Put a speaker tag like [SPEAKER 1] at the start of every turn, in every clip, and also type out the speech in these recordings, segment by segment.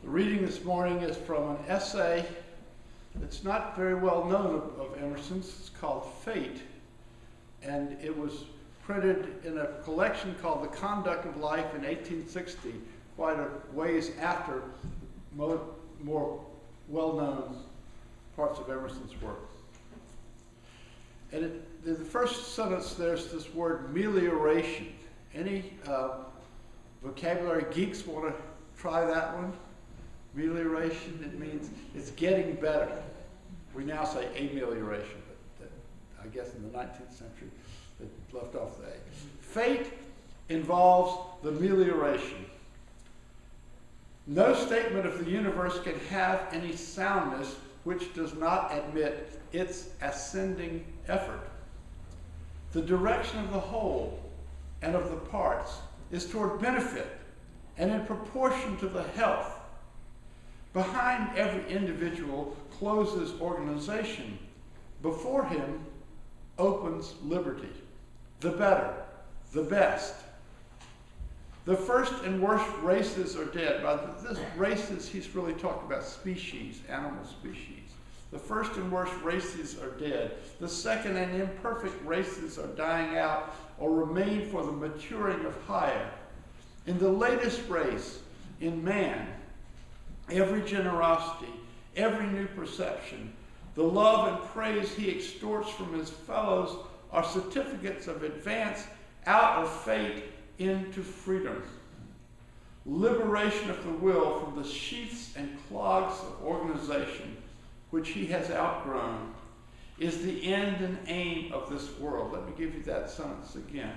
[SPEAKER 1] The reading this morning is from an essay that's not very well known of Emerson's. It's called Fate, and it was printed in a collection called The Conduct of Life in 1860, quite a ways after more well-known parts of Emerson's work. And in the first sentence, there's this word melioration. Any vocabulary geeks want to try that one? Melioration, it means it's getting better. We now say amelioration, but I guess in the 19th century they left off the A. Fate involves the melioration. No statement of the universe can have any soundness which does not admit its ascending effort. The direction of the whole and of the parts is toward benefit and in proportion to the health. Behind every individual closes organization. Before him opens liberty. The better, the best. The first and worst races are dead. By this races, he's really talking about species, animal species. The first and worst races are dead. The second and imperfect races are dying out or remain for the maturing of higher. In the latest race, in man, every generosity, every new perception, the love and praise he extorts from his fellows are certificates of advance out of fate into freedom. Liberation of the will from the sheaths and clogs of organization which he has outgrown is the end and aim of this world. Let me give you that sentence again.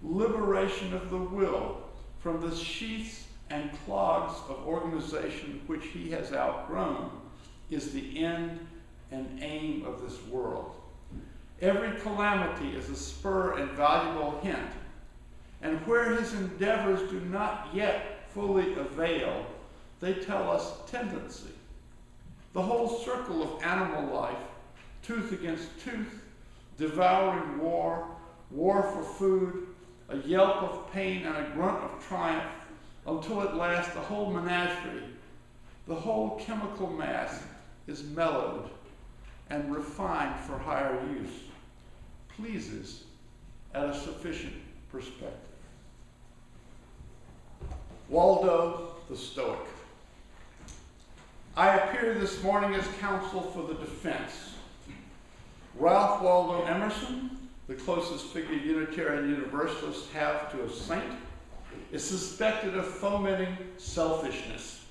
[SPEAKER 1] Liberation of the will from the sheaths and clogs of organization which he has outgrown is the end and aim of this world. Every calamity is a spur and valuable hint, and where his endeavors do not yet fully avail, they tell us tendency. The whole circle of animal life, tooth against tooth, devouring war, war for food, a yelp of pain and a grunt of triumph, until at last the whole menagerie, the whole chemical mass is mellowed and refined for higher use, pleases at a sufficient perspective. Waldo the Stoic. I appear this morning as counsel for the defense. Ralph Wadlo Emerson, the closest figure Unitarian Universalists have to a saint, is suspected of fomenting selfishness.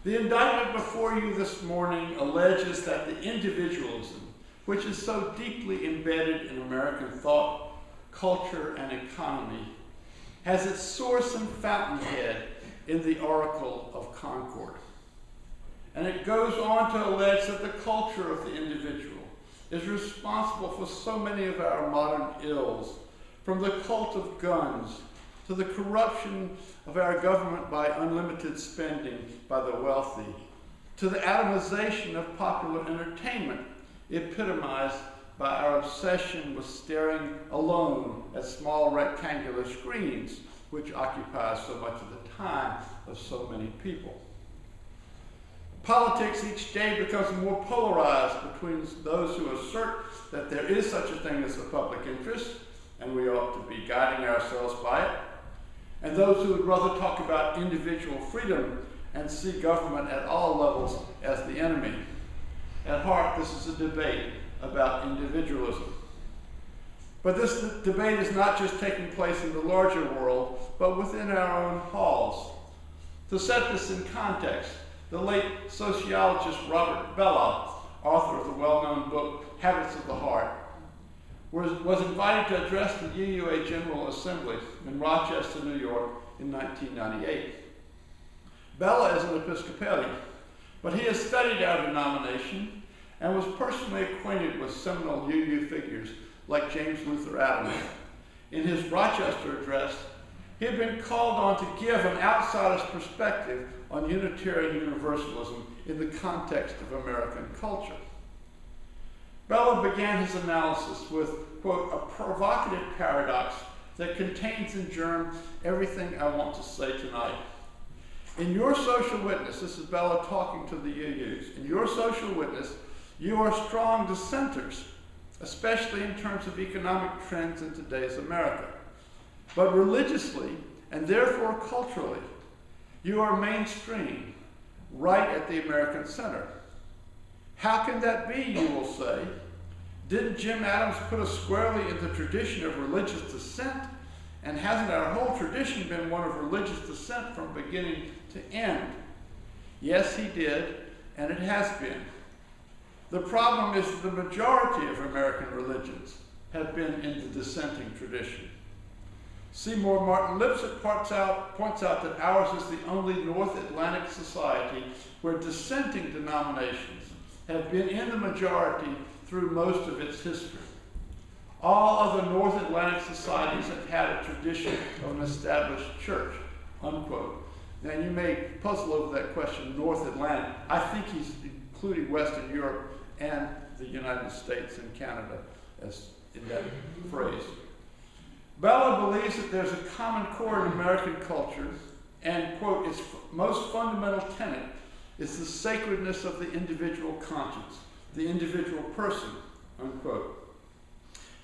[SPEAKER 1] The indictment before you this morning alleges that the individualism, which is so deeply embedded in American thought, culture, and economy, has its source and fountainhead in the Oracle of Concord. And it goes on to allege that the culture of the individual is responsible for so many of our modern ills, from the cult of guns to the corruption of our government by unlimited spending by the wealthy, to the atomization of popular entertainment, epitomized by our obsession with staring alone at small rectangular screens, which occupy so much of the time of so many people. Politics each day becomes more polarized between those who assert that there is such a thing as the public interest, and we ought to be guiding ourselves by it, and those who would rather talk about individual freedom and see government at all levels as the enemy. At heart, this is a debate about individualism. But this debate is not just taking place in the larger world, but within our own halls. To set this in context, the late sociologist Robert Bellah, author of the well-known book Habits of the Heart, was invited to address the UUA General Assembly in Rochester, New York in 1998. Bellah is an Episcopalian, but he has studied our denomination and was personally acquainted with seminal UU figures like James Luther Adams. In his Rochester address, he had been called on to give an outsider's perspective on Unitarian Universalism in the context of American culture. Bellah began his analysis with, quote, a provocative paradox that contains in germ everything I want to say tonight. In your social witness, this is Bella talking to the UUs, in your social witness, you are strong dissenters, especially in terms of economic trends in today's America. But religiously, and therefore culturally, you are mainstream, right at the American center. How can that be, you will say? Didn't Jim Adams put us squarely in the tradition of religious dissent? And hasn't our whole tradition been one of religious dissent from beginning to end? Yes, he did, and it has been. The problem is that the majority of American religions have been in the dissenting tradition. Seymour Martin Lipset points out that ours is the only North Atlantic society where dissenting denominations have been in the majority through most of its history. All other North Atlantic societies have had a tradition of an established church, unquote. Now you may puzzle over that question, North Atlantic. I think he's including Western Europe and the United States and Canada as in that phrase. Bella believes that there's a common core in American culture and, quote, its most fundamental tenet is the sacredness of the individual conscience, the individual person, unquote.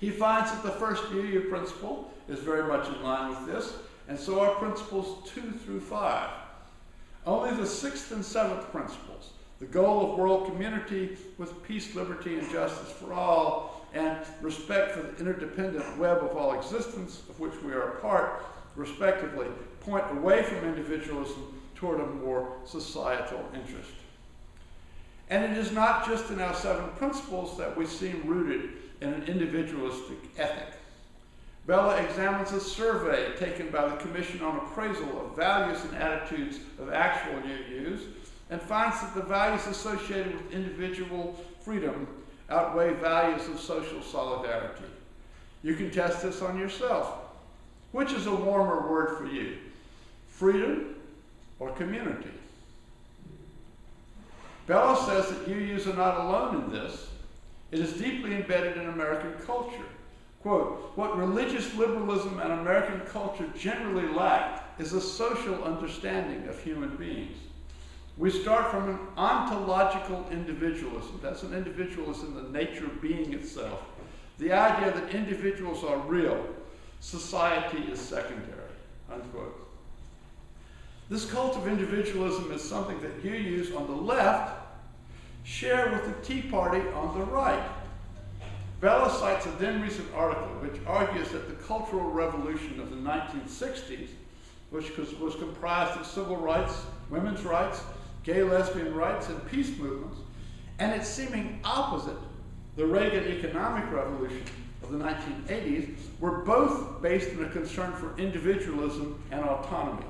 [SPEAKER 1] He finds that the first UU principle is very much in line with this, and so are principles 2 through 5. Only the 6th and 7th principles, the goal of world community with peace, liberty, and justice for all, and respect for the interdependent web of all existence, of which we are a part, respectively, point away from individualism toward a more societal interest. And it is not just in our 7 principles that we seem rooted in an individualistic ethic. Bella examines a survey taken by the Commission on Appraisal of Values and Attitudes of Actual UUs and finds that the values associated with individual freedom outweigh values of social solidarity. You can test this on yourself. Which is a warmer word for you? Freedom or community? Bella says that UUs are not alone in this. It is deeply embedded in American culture. Quote, what religious liberalism and American culture generally lack is a social understanding of human beings. We start from an ontological individualism. That's an individualism, the nature of being itself. The idea that individuals are real, society is secondary, unquote. This cult of individualism is something that UUs on the left share with the Tea Party on the right. Bella cites a then recent article which argues that the Cultural Revolution of the 1960s, which was comprised of civil rights, women's rights, gay, lesbian rights, and peace movements, and its seeming opposite, the Reagan economic revolution of the 1980s, were both based on a concern for individualism and autonomy.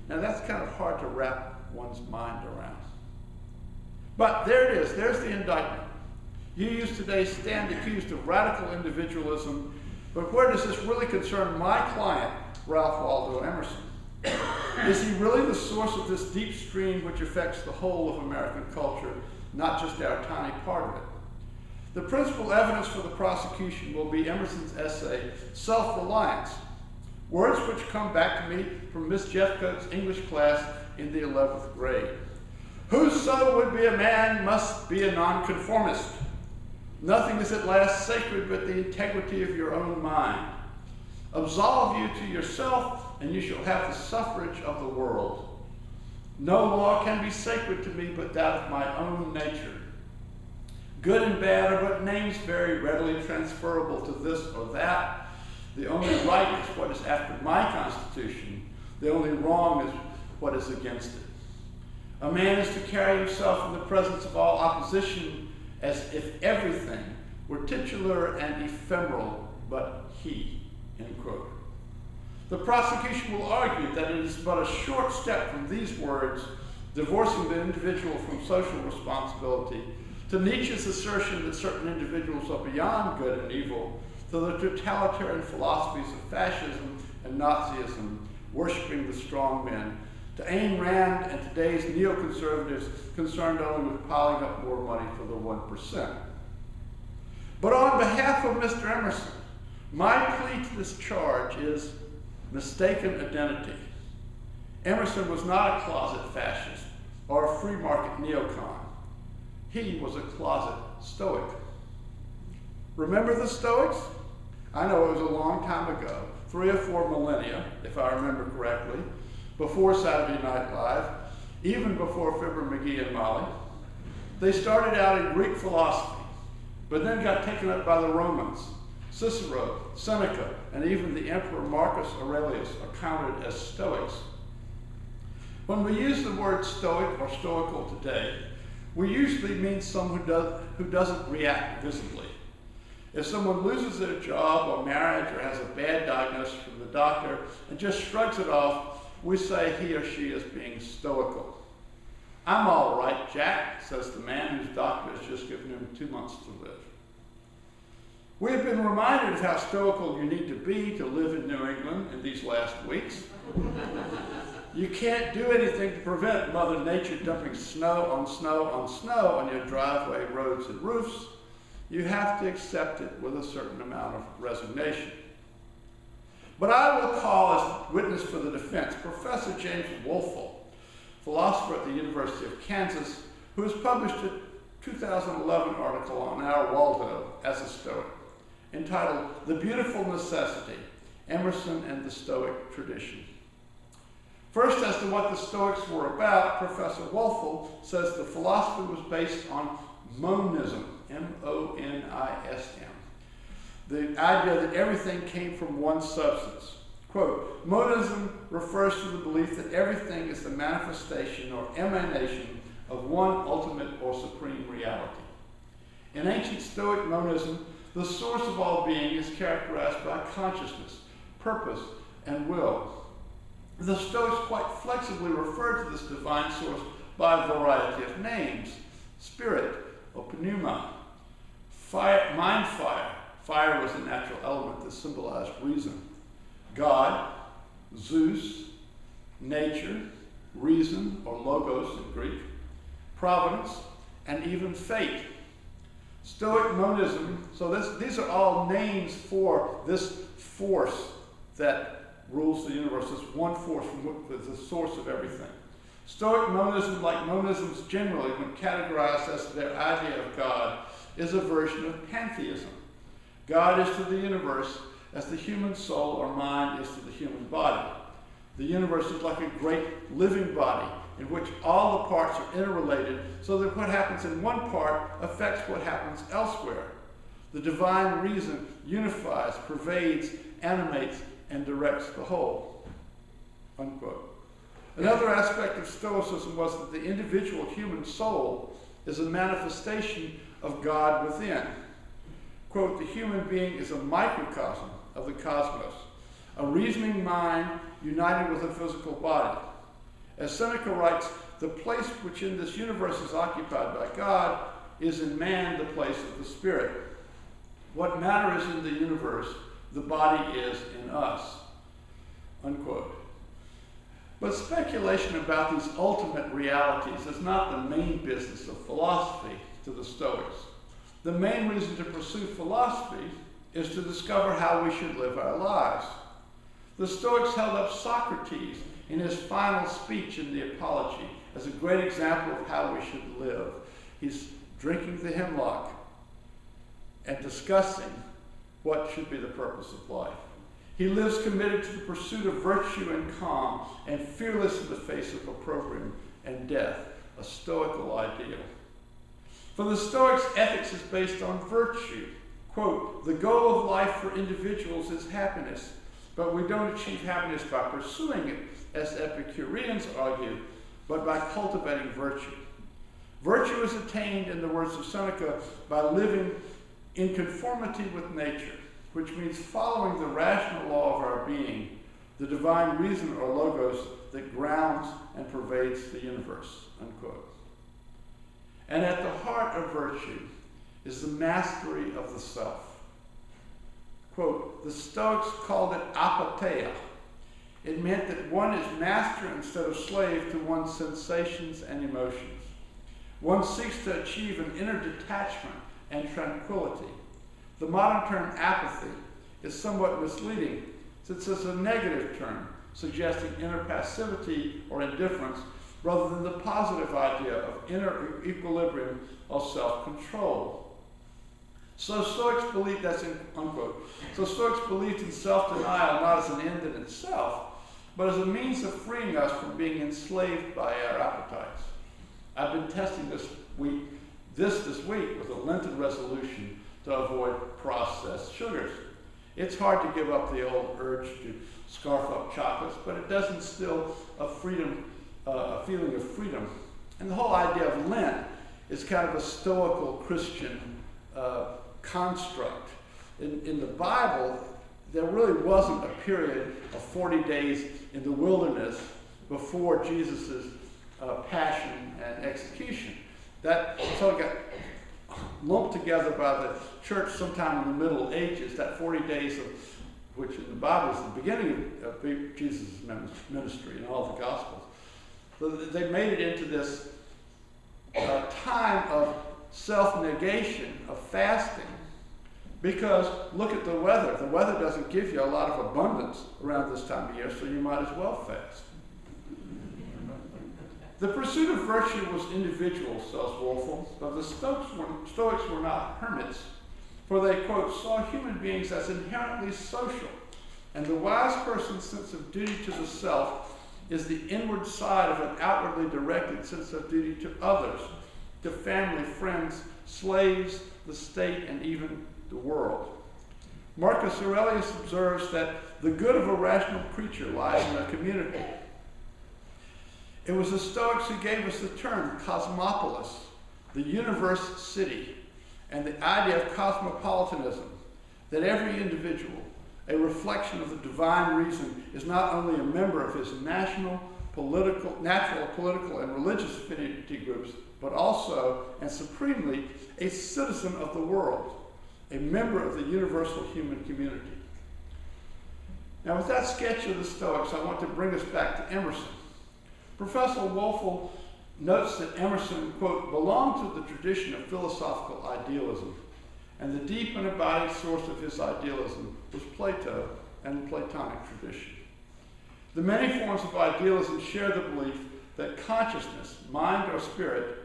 [SPEAKER 1] Now that's kind of hard to wrap one's mind around. But there it is, there's the indictment. UUs today stand accused of radical individualism, but where does this really concern my client, Ralph Waldo Emerson? Is he really the source of this deep stream which affects the whole of American culture, not just our tiny part of it? The principal evidence for the prosecution will be Emerson's essay, Self-Reliance, words which come back to me from Miss Jeffcoat's English class in the 11th grade. Whoso would be a man must be a nonconformist. Nothing is at last sacred but the integrity of your own mind. Absolve you to yourself, and you shall have the suffrage of the world. No law can be sacred to me but that of my own nature. Good and bad are but names very readily transferable to this or that. The only right is what is after my constitution. The only wrong is what is against it. A man is to carry himself in the presence of all opposition as if everything were titular and ephemeral but he, end quote. The prosecution will argue that it is but a short step from these words, divorcing the individual from social responsibility, to Nietzsche's assertion that certain individuals are beyond good and evil, to the totalitarian philosophies of fascism and Nazism, worshiping the strong men, to Ayn Rand and today's neoconservatives concerned only with piling up more money for the 1%. But on behalf of Mr. Emerson, my plea to this charge is mistaken identity. Emerson was not a closet fascist or a free market neocon. He was a closet Stoic. Remember the Stoics? I know it was a long time ago, 3 or 4 millennia, if I remember correctly, before Saturday Night Live, even before Fibber McGee and Molly. They started out in Greek philosophy, but then got taken up by the Romans. Cicero, Seneca, and even the Emperor Marcus Aurelius are counted as Stoics. When we use the word Stoic or stoical today, we usually mean someone who doesn't react visibly. If someone loses their job or marriage or has a bad diagnosis from the doctor and just shrugs it off, we say he or she is being stoical. I'm all right, Jack, says the man whose doctor has just given him 2 months to live. We have been reminded of how stoical you need to be to live in New England in these last weeks. You can't do anything to prevent Mother Nature dumping snow on snow on snow on your driveway, roads, and roofs. You have to accept it with a certain amount of resignation. But I will call as witness for the defense Professor James Wolfel, philosopher at the University of Kansas, who has published a 2011 article on our Waldo as a Stoic, entitled The Beautiful Necessity, Emerson and the Stoic Tradition. First, as to what the Stoics were about, Professor Wolfel says the philosophy was based on monism, M-O-N-I-S-M, the idea that everything came from one substance. Quote, monism refers to the belief that everything is the manifestation or emanation of one ultimate or supreme reality. In ancient Stoic monism, the source of all being is characterized by consciousness, purpose, and will. The Stoics quite flexibly refer to this divine source by a variety of names: spirit, or pneuma, fire, mind fire. Fire was a natural element that symbolized reason. God, Zeus, nature, reason, or logos in Greek, providence, and even fate. Stoic monism, so these are all names for this force that rules the universe, this one force from which is the source of everything. Stoic monism, like monisms generally, when categorized as their idea of God, is a version of pantheism. God is to the universe as the human soul or mind is to the human body. The universe is like a great living body in which all the parts are interrelated, so that what happens in one part affects what happens elsewhere. The divine reason unifies, pervades, animates, and directs the whole. Unquote. Another aspect of Stoicism was that the individual human soul is a manifestation of God within. Quote, the human being is a microcosm of the cosmos, a reasoning mind united with a physical body. As Seneca writes, the place which in this universe is occupied by God is in man the place of the spirit. What matter is in the universe, the body is in us. Unquote. But speculation about these ultimate realities is not the main business of philosophy to the Stoics. The main reason to pursue philosophy is to discover how we should live our lives. The Stoics held up Socrates in his final speech in the Apology as a great example of how we should live. He's drinking the hemlock and discussing what should be the purpose of life. He lives committed to the pursuit of virtue and calm, and fearless in the face of opprobrium and death, a stoical ideal. For the Stoics, ethics is based on virtue. Quote, the goal of life for individuals is happiness, but we don't achieve happiness by pursuing it, as Epicureans argue, but by cultivating virtue. Virtue is attained, in the words of Seneca, by living in conformity with nature, which means following the rational law of our being, the divine reason or logos that grounds and pervades the universe, unquote. And at the heart of virtue is the mastery of the self. Quote, the Stoics called it apatheia. It meant that one is master instead of slave to one's sensations and emotions. One seeks to achieve an inner detachment and tranquility. The modern term apathy is somewhat misleading, since it's a negative term, suggesting inner passivity or indifference, rather than the positive idea of inner equilibrium or self-control. So Stoics believed, unquote. So Stoics believed in self-denial not as an end in itself, but as a means of freeing us from being enslaved by our appetites. I've been testing this week with a Lenten resolution to avoid processed sugars. It's hard to give up the old urge to scarf up chocolates, but it does instill a feeling of freedom. And the whole idea of Lent is kind of a stoical Christian construct. In the Bible, there really wasn't a period of 40 days in the wilderness before Jesus' passion and execution. That sort of got lumped together by the church sometime in the Middle Ages, that 40 days of which in the Bible is the beginning of Jesus' ministry in all the Gospels. So they made it into this time of self-negation, of fasting, because look at the weather. The weather doesn't give you a lot of abundance around this time of year, so you might as well fast. The pursuit of virtue was individual, says Wolfel, but the Stoics were not hermits, for they, quote, saw human beings as inherently social, and the wise person's sense of duty to the self is the inward side of an outwardly directed sense of duty to others, to family, friends, slaves, the state, and even the world. Marcus Aurelius observes that the good of a rational creature lies in a community. It was the Stoics who gave us the term cosmopolis, the universe city, and the idea of cosmopolitanism, that every individual, a reflection of the divine reason, is not only a member of his natural, political, and religious affinity groups, but also, and supremely, a citizen of the world, a member of the universal human community. Now, with that sketch of the Stoics, I want to bring us back to Emerson. Professor Wolfel notes that Emerson, quote, belonged to the tradition of philosophical idealism, and the deep and abiding source of his idealism was Plato and the Platonic tradition. The many forms of idealism share the belief that consciousness, mind or spirit,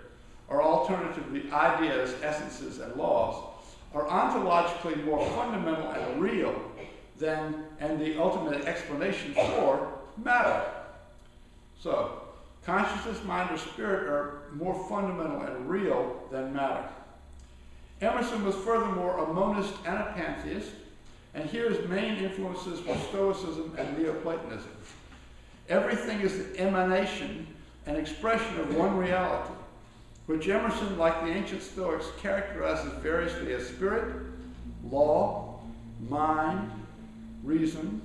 [SPEAKER 1] or alternatively ideas, essences, and laws, are ontologically more fundamental and real than, and the ultimate explanation for, matter. So, consciousness, mind, or spirit are more fundamental and real than matter. Emerson was furthermore a monist and a pantheist, and here his main influences were Stoicism and Neoplatonism. Everything is the emanation and expression of one reality, which Emerson, like the ancient Stoics, characterizes variously as spirit, law, mind, reason,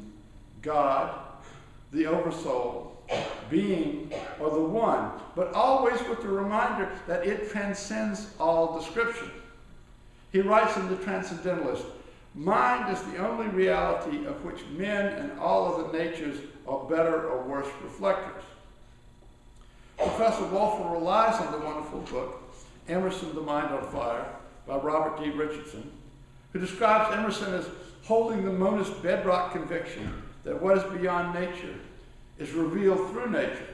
[SPEAKER 1] God, the oversoul, being, or the one, but always with the reminder that it transcends all description. He writes in The Transcendentalist, mind is the only reality of which men and all other natures are better or worse reflectors. Professor Wolfel relies on the wonderful book, Emerson, The Mind on Fire, by Robert D. Richardson, who describes Emerson as holding the monist bedrock conviction that what is beyond nature is revealed through nature,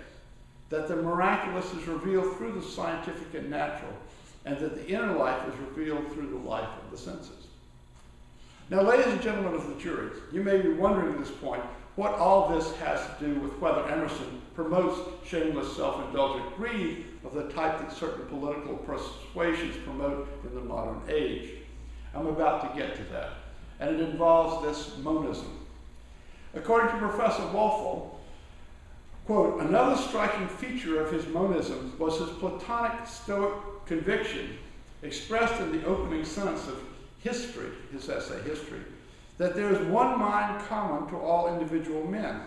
[SPEAKER 1] that the miraculous is revealed through the scientific and natural, and that the inner life is revealed through the life of the senses. Now, ladies and gentlemen of the jury, you may be wondering at this point what all this has to do with whether Emerson promotes shameless self-indulgent greed of the type that certain political persuasions promote in the modern age. I'm about to get to that, and it involves this monism. According to Professor Wolfel, quote, another striking feature of his monism was his Platonic Stoic conviction, expressed in the opening sentence of History, his essay, History, that there is one mind common to all individual men.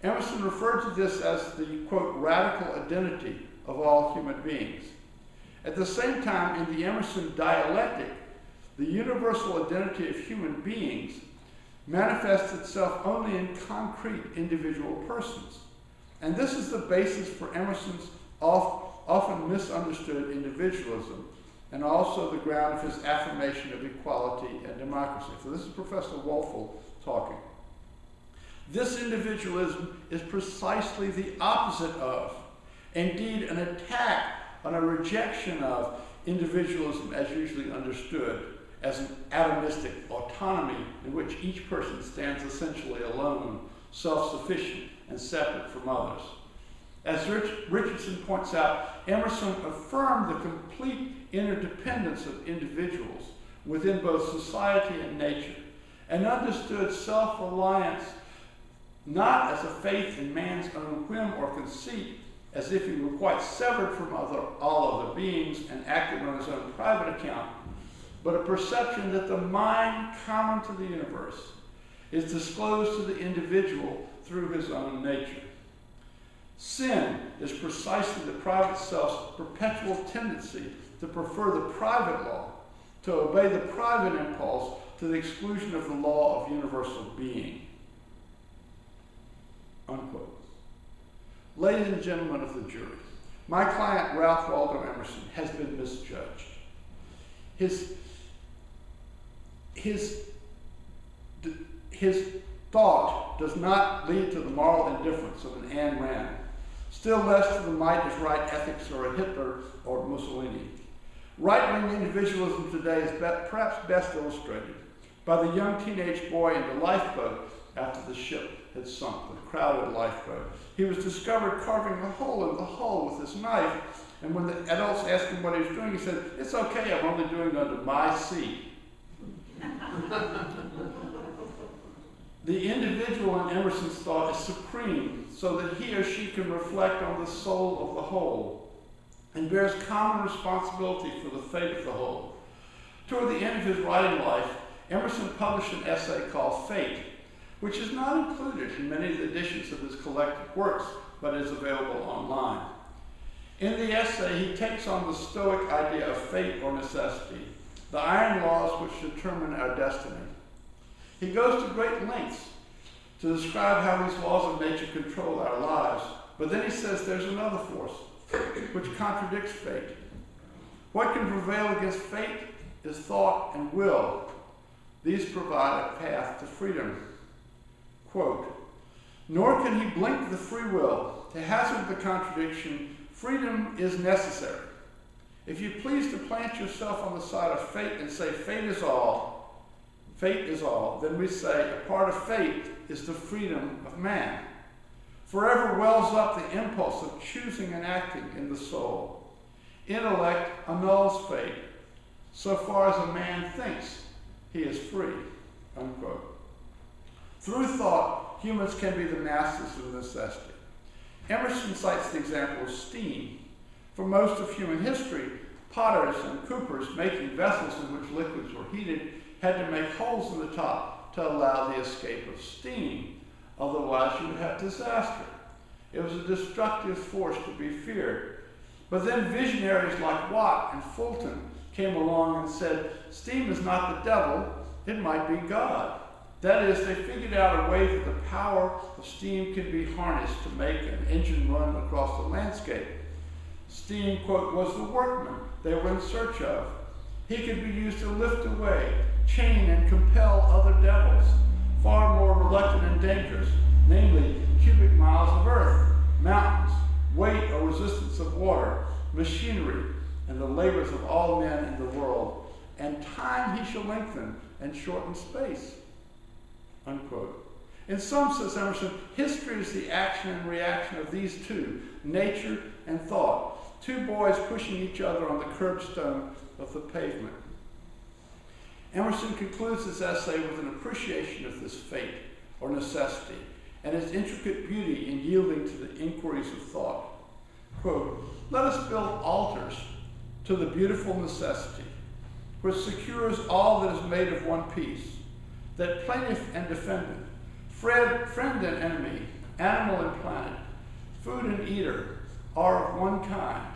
[SPEAKER 1] Emerson referred to this as the, quote, radical identity of all human beings. At the same time, in the Emerson dialectic, the universal identity of human beings manifests itself only in concrete individual persons. And this is the basis for Emerson's often misunderstood individualism, and also the ground of his affirmation of equality and democracy. So this is Professor Wolfel talking. This individualism is precisely the opposite of, indeed an attack on a rejection of individualism as usually understood as an atomistic autonomy in which each person stands essentially alone, self-sufficient, and separate from others. As Richardson points out, Emerson affirmed the complete interdependence of individuals within both society and nature, and understood self-reliance not as a faith in man's own whim or conceit, as if he were quite severed from all other beings and acted on his own private account, but a perception that the mind common to the universe is disclosed to the individual through his own nature. Sin is precisely the private self's perpetual tendency to prefer the private law, to obey the private impulse to the exclusion of the law of universal being. Unquote. Ladies and gentlemen of the jury, my client Ralph Waldo Emerson has been misjudged. His thought does not lead to the moral indifference of an Ayn Rand, still less to the might is right ethics or a Hitler or Mussolini. Right-wing individualism today is perhaps best illustrated by the young teenage boy in the lifeboat after the ship had sunk, the crowded lifeboat. He was discovered carving a hole in the hull with his knife, and when the adults asked him what he was doing, he said, "It's okay, I'm only doing it under my seat." The individual in Emerson's thought is supreme, so that he or she can reflect on the soul of the whole, and bears common responsibility for the fate of the whole. Toward the end of his writing life, Emerson published an essay called Fate, which is not included in many of the editions of his collected works, but is available online. In the essay, he takes on the Stoic idea of fate or necessity, the iron laws which determine our destiny. He goes to great lengths to describe how these laws of nature control our lives, but then he says there's another force which contradicts fate. What can prevail against fate is thought and will. These provide a path to freedom. Quote, "Nor can he blink the free will. To hazard the contradiction, freedom is necessary. If you please to plant yourself on the side of fate and say fate is all, then we say a part of fate is the freedom of man. Forever wells up the impulse of choosing and acting in the soul. Intellect annuls fate, so far as a man thinks he is free." Unquote. Through thought, humans can be the masters of necessity. Emerson cites the example of steam. For most of human history, potters and coopers making vessels in which liquids were heated had to make holes in the top to allow the escape of steam. Otherwise, you would have disaster. It was a destructive force to be feared. But then visionaries like Watt and Fulton came along and said, steam is not the devil, it might be God. That is, they figured out a way that the power of steam can be harnessed to make an engine run across the landscape. Steam, quote, was the workman they were in search of. He could be used to lift away, chain, and compel other devils, far more reluctant and dangerous, namely cubic miles of earth, mountains, weight or resistance of water, machinery, and the labors of all men in the world. And time he shall lengthen and shorten space. Unquote. In sum, says Emerson, history is the action and reaction of these two, nature and thought, two boys pushing each other on the curbstone of the pavement. Emerson concludes his essay with an appreciation of this fate or necessity and its intricate beauty in yielding to the inquiries of thought. Quote, "Let us build altars to the beautiful necessity, which secures all that is made of one piece, that plaintiff and defendant, friend and enemy, animal and planet, food and eater are of one kind.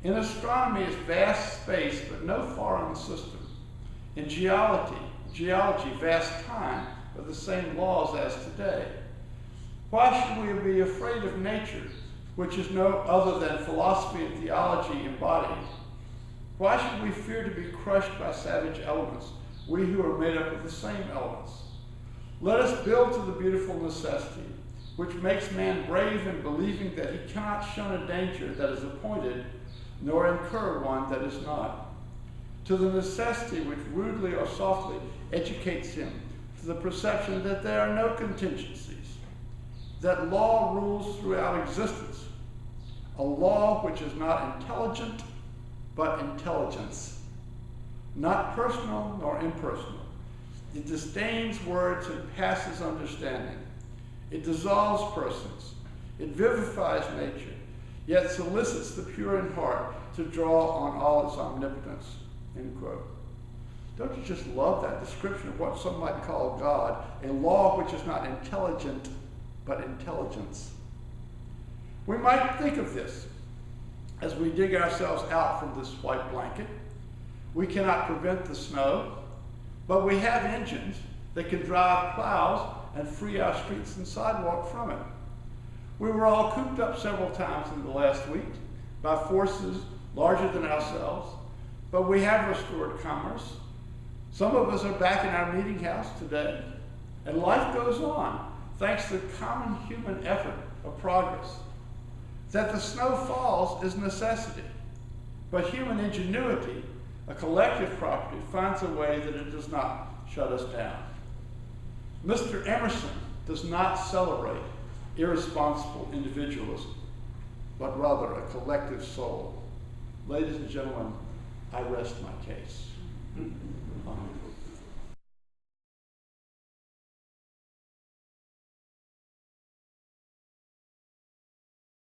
[SPEAKER 1] In astronomy is vast space, but no foreign system. In geology, vast time, but the same laws as today. Why should we be afraid of nature, which is no other than philosophy and theology embodied? Why should we fear to be crushed by savage elements, we who are made up of the same elements? Let us build to the beautiful necessity, which makes man brave in believing that he cannot shun a danger that is appointed, nor incur one that is not. To the necessity which rudely or softly educates him to the perception that there are no contingencies, that law rules throughout existence, a law which is not intelligent, but intelligence, not personal nor impersonal. It disdains words and passes understanding. It dissolves persons. It vivifies nature, yet solicits the pure in heart to draw on all its omnipotence. End quote. Don't you just love that description of what some might call God, a law which is not intelligent, but intelligence? We might think of this as we dig ourselves out from this white blanket. We cannot prevent the snow, but we have engines that can drive plows and free our streets and sidewalk from it. We were all cooped up several times in the last week by forces larger than ourselves, but we have restored commerce. Some of us are back in our meeting house today, and life goes on thanks to common human effort of progress. That the snow falls is necessity, but human ingenuity, a collective property, finds a way that it does not shut us down. Mr. Emerson does not celebrate irresponsible individualism, but rather a collective soul. Ladies and gentlemen, I rest my case. Amen.